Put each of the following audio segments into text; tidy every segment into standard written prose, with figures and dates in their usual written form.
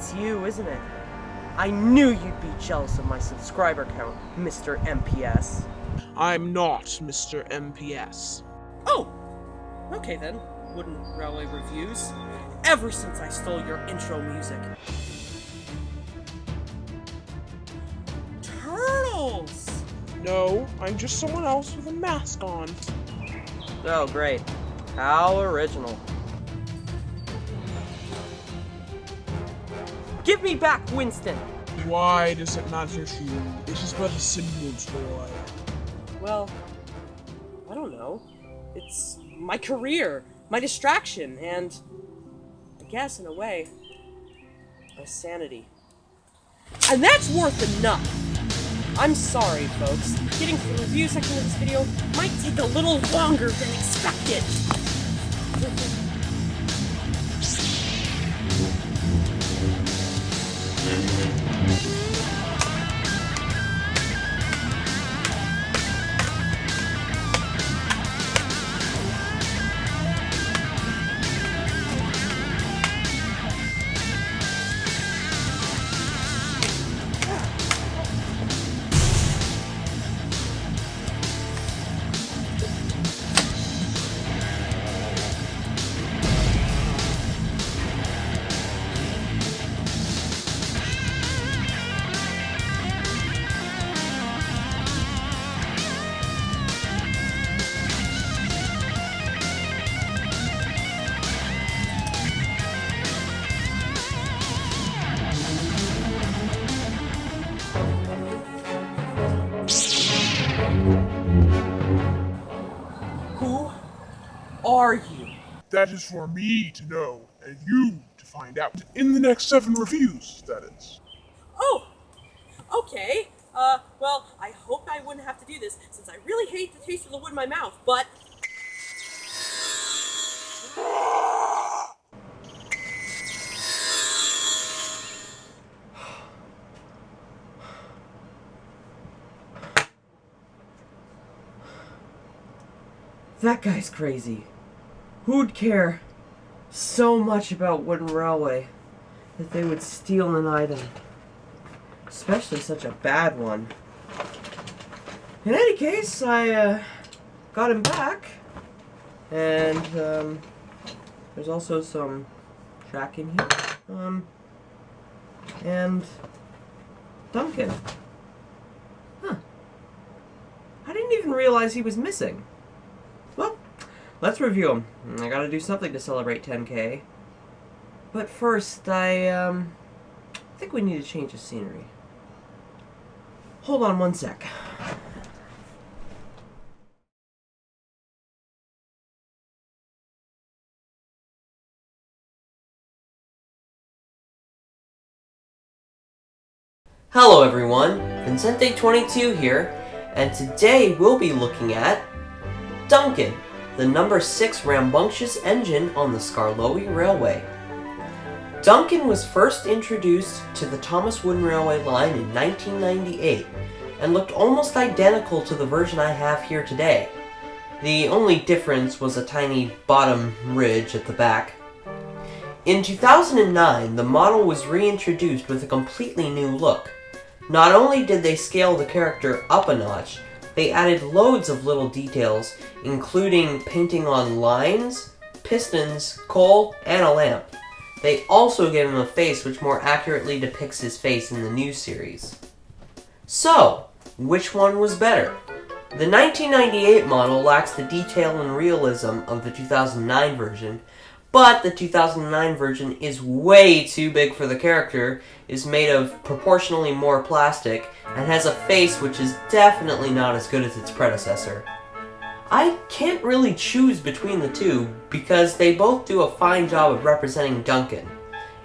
It's you, isn't it? I knew you'd be jealous of my subscriber count, Mr. MPS. I'm not Mr. MPS. Oh! Okay then, Wooden Railway Reviews. Ever since I stole your intro music. Turtles! No, I'm just someone else with a mask on. Oh, great. How original. Give me back Winston! Why does it matter to you? It is but a simple toy. Well, I don't know. It's my career, my distraction, and I guess, in a way, my sanity. And that's worth enough! I'm sorry, folks. Getting to the review section of this video might take a little longer than expected. Who are you? That is for me to know, and you to find out. In the next 7 reviews, that is. Oh! Okay. Well, I hoped I wouldn't have to do this, since I really hate the taste of the wood in my mouth, but... That guy's crazy. Who'd care so much about Wooden Railway that they would steal an item? Especially such a bad one. In any case, I got him back. And there's also some track in here. And Duncan. Huh. I didn't even realize he was missing. Well, let's review them. I gotta do something to celebrate 10K. But first, I think we need to change the scenery. Hold on one sec. Hello everyone, Vincente22 here, and today we'll be looking at Duncan, the number 6 rambunctious engine on the Skarloey Railway. Duncan was first introduced to the Thomas Wooden Railway line in 1998 and looked almost identical to the version I have here today. The only difference was a tiny bottom ridge at the back. In 2009, the model was reintroduced with a completely new look. Not only did they scale the character up a notch, they added loads of little details, including painting on lines, pistons, coal, and a lamp. They also gave him a face which more accurately depicts his face in the new series. So, which one was better? The 1998 model lacks the detail and realism of the 2009 version, but the 2009 version is way too big for the character, is made of proportionally more plastic, and has a face which is definitely not as good as its predecessor. I can't really choose between the two because they both do a fine job of representing Duncan,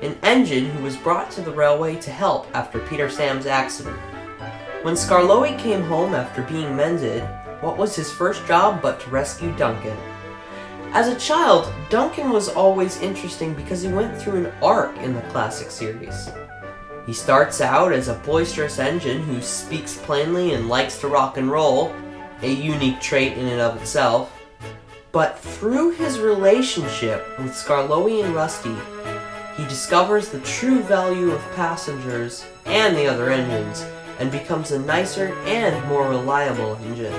an engine who was brought to the railway to help after Peter Sam's accident. When Skarloey came home after being mended, what was his first job but to rescue Duncan? As a child, Duncan was always interesting because he went through an arc in the classic series. He starts out as a boisterous engine who speaks plainly and likes to rock and roll, a unique trait in and of itself. But through his relationship with Skarloey and Rusty, He discovers the true value of passengers and the other engines, and becomes a nicer and more reliable engine.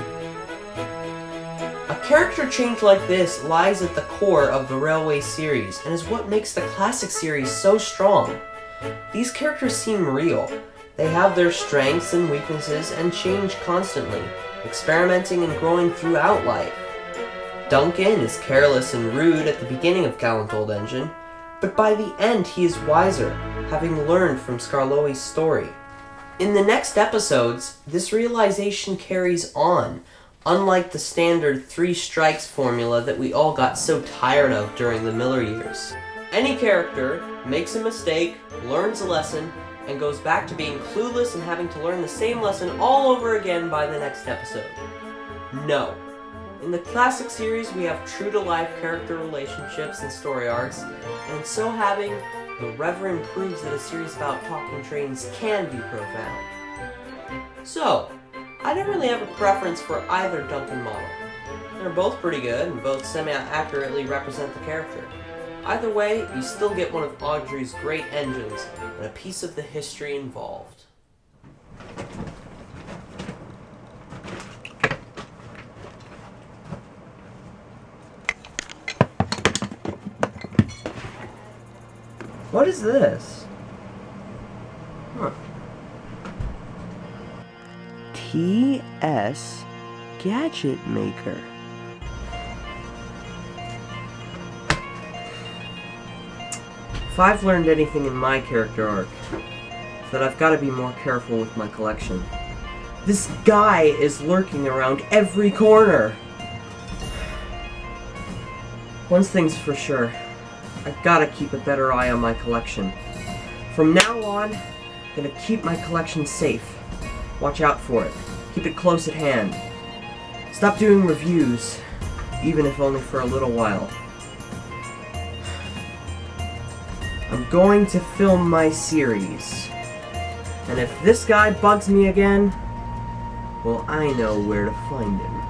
A character change like this lies at the core of the Railway series, and is what makes the classic series so strong. These characters seem real. They have their strengths and weaknesses and change constantly, experimenting and growing throughout life. Duncan is careless and rude at the beginning of Gallant Old Engine, but by the end he is wiser, having learned from Skarloey's story. In the next episodes, this realization carries on, unlike the standard 3 strikes formula that we all got so tired of during the Miller years. Any character makes a mistake, learns a lesson, and goes back to being clueless and having to learn the same lesson all over again by the next episode. No. In the classic series, we have true-to-life character relationships and story arcs, and in so having, the Reverend proves that a series about talking trains can be profound. So, I don't really have a preference for either Duncan model. They're both pretty good, and both semi-accurately represent the character. Either way, you still get one of Audrey's great engines, and a piece of the history involved. What is this? Huh. T.S. Gadget Maker. If I've learned anything in my character arc, it's that I've got to be more careful with my collection. This guy is lurking around every corner! One thing's for sure. I've got to keep a better eye on my collection. From now on, I'm going to keep my collection safe. Watch out for it. Keep it close at hand. Stop doing reviews, even if only for a little while. I'm going to film my series. And if this guy bugs me again, well, I know where to find him.